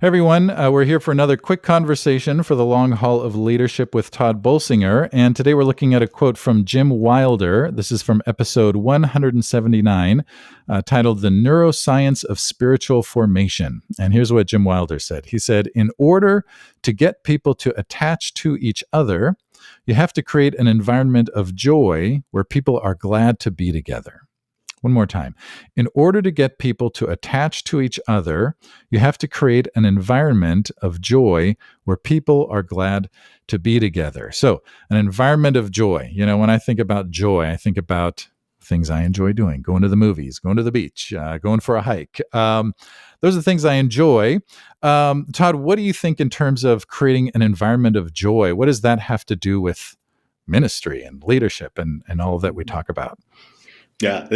Hey everyone, we're here for another quick conversation for the long haul of leadership with Todd Bolsinger. And today we're looking at a quote from Jim Wilder. This is from episode 179, titled The Neuroscience of Spiritual Formation. And here's what Jim Wilder said. He said, in order to get people to attach to each other, you have to create an environment of joy where people are glad to be together. One more time. In order to get people to attach to each other, you have to create an environment of joy where people are glad to be together. So, an environment of joy. You know, when I think about joy, I think about things I enjoy doing, going to the movies, going to the beach, going for a hike. Those are the things I enjoy. Todd, what do you think in terms of creating an environment of joy? What does that have to do with ministry and leadership and all that we talk about? Yeah,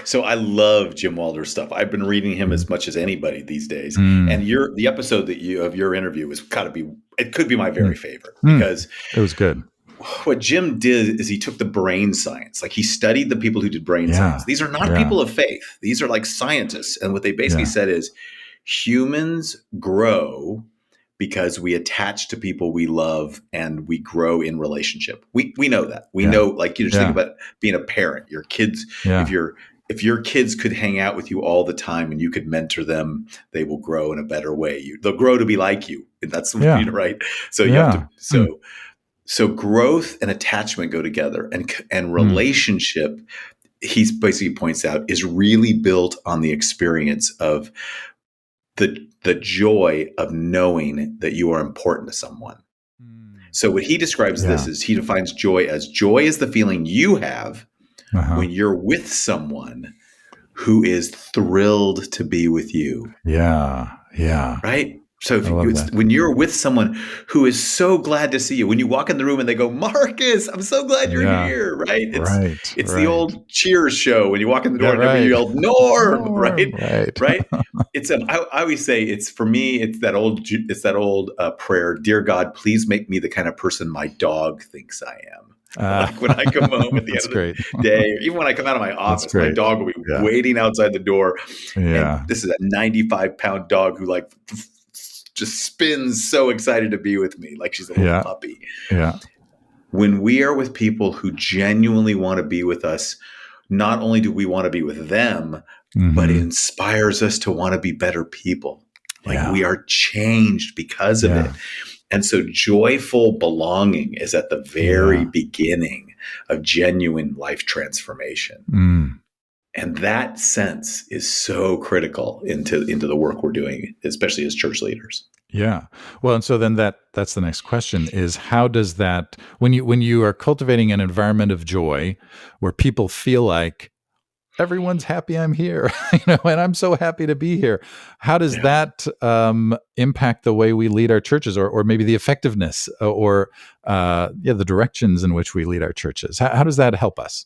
so I love Jim Wilder's stuff. I've been reading him as much as anybody these days. And the episode of your interview could be my very favorite because it was good. What Jim did is he took the brain science, like he studied the people who did brain science. These are not people of faith. These are like scientists. And what they basically said is humans grow because we attach to people we love and we grow in relationship. We know that. We know, like, you just think about being a parent. Your kids, if your kids could hang out with you all the time and you could mentor them, they will grow in a better way. They'll grow to be like you. And that's right. So you have to so growth and attachment go together, and relationship, he basically points out, is really built on the experience of the joy of knowing that you are important to someone. So what he describes this is, he defines joy is the feeling you have when you're with someone who is thrilled to be with you. Yeah. Right? So when you're with someone who is so glad to see you, when you walk in the room and they go, Markus, I'm so glad you're here, right? It's the old Cheers show when you walk in the door and everybody yelled, Norm, right? I always say, it's that old prayer, dear God, please make me the kind of person my dog thinks I am. Like when I come home at the end of the day, or even when I come out of my office, my dog will be waiting outside the door. And this is a 95-pound dog who just spins so excited to be with me, like she's a little puppy. When we are with people who genuinely want to be with us, not only do we want to be with them, but it inspires us to want to be better people. Like we are changed because of it. And so joyful belonging is at the very beginning of genuine life transformation. And that sense is so critical into the work we're doing, especially as church leaders. Yeah. Well, and so then that's the next question is, how does that, when you are cultivating an environment of joy where people feel like everyone's happy I'm here, and I'm so happy to be here, how does that impact the way we lead our churches, or maybe the effectiveness or the directions in which we lead our churches? How does that help us?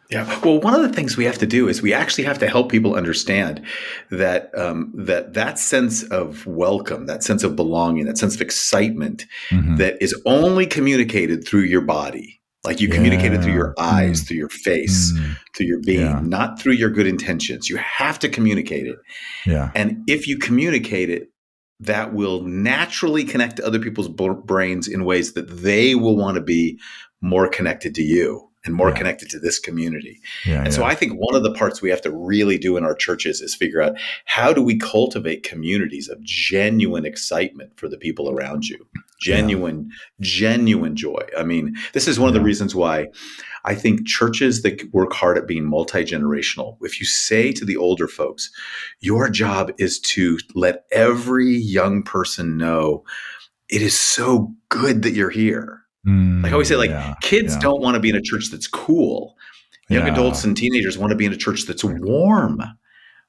Yeah. Well, one of the things we have to do is we actually have to help people understand that that sense of welcome, that sense of belonging, that sense of excitement that is only communicated through your body. Like you communicate it through your eyes, through your face, through your being, not through your good intentions. You have to communicate it. And if you communicate it, that will naturally connect to other people's brains in ways that they will want to be more connected to you and more connected to this community. So I think one of the parts we have to really do in our churches is figure out, how do we cultivate communities of genuine excitement for the people around you? Genuine joy. I mean, this is one of the reasons why I think churches that work hard at being multi-generational, if you say to the older folks, your job is to let every young person know it is so good that you're here. Like I always say, kids don't want to be in a church that's cool. Young adults and teenagers want to be in a church that's warm.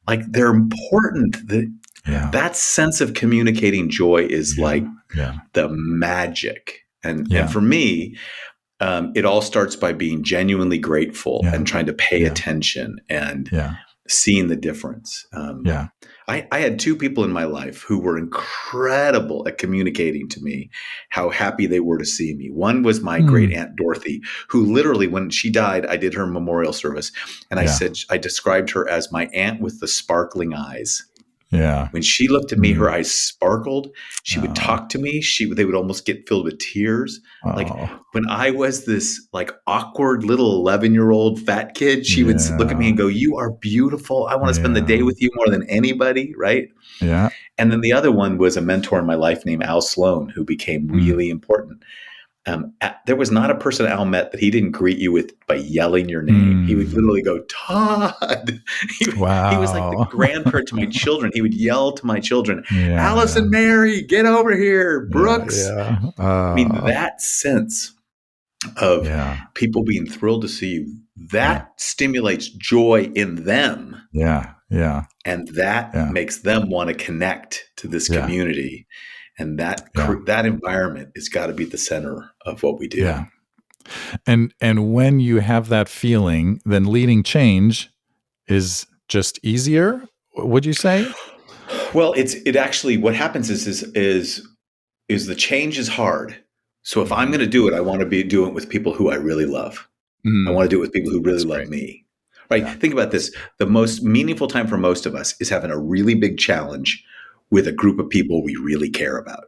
Like they're important. That sense of communicating joy is the magic. And for me, it all starts by being genuinely grateful and trying to pay attention and seeing the difference. I had two people in my life who were incredible at communicating to me how happy they were to see me. One was my great aunt Dorothy, who literally, when she died, I did her memorial service. And I said, I described her as my aunt with the sparkling eyes. Yeah. When she looked at me, her eyes sparkled. She would Oh. talk to me. They would almost get filled with tears. Like Oh. when I was this like awkward little 11-year-old fat kid, she would look at me Yeah. and go, "You are beautiful. I want to spend the day Yeah. with you more than anybody." Right. Yeah. And then the other one was a mentor in my life named Al Sloan, who became Mm. really important. There was not a person Al met that he didn't greet you with by yelling your name. He would Mm. literally go, Todd. He was like the Wow. grandparent to my children. He would yell to my children, Alice Yeah. and Mary, get over here. Yeah. Brooks. Yeah. I mean, that sense of Yeah. people being thrilled to see you, Yeah. that stimulates joy in them. Yeah. Yeah. And that Yeah. makes them want to connect to this Yeah. community. And that Yeah. that environment has got to be the center of what we do. Yeah. And when you have that feeling, then leading change is just easier, would you say? Well, it actually what happens is the change is hard. So if I'm Mhm. going to do it, I want to be doing it with people who I really love. I want to do it with people who really That's love great. me. Right? Yeah. Think about this. The most meaningful time for most of us is having a really big challenge with a group of people we really care about.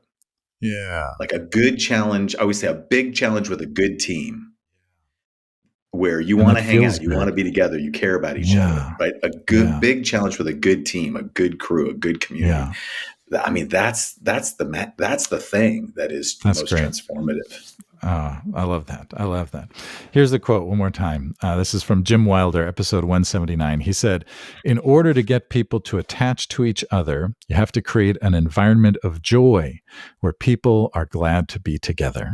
Yeah. Like a good challenge, I always say a big challenge with a good team where you And want that to hang feels out, you want good. to be together, you care about each other, Yeah. right? A good Yeah. big challenge with a good team, a good crew, a good community. Yeah. I mean, that's the thing that is That's most great. transformative. I love that. I love that. Here's the quote one more time. This is from Jim Wilder, episode 179. He said, "In order to get people to attach to each other, you have to create an environment of joy where people are glad to be together."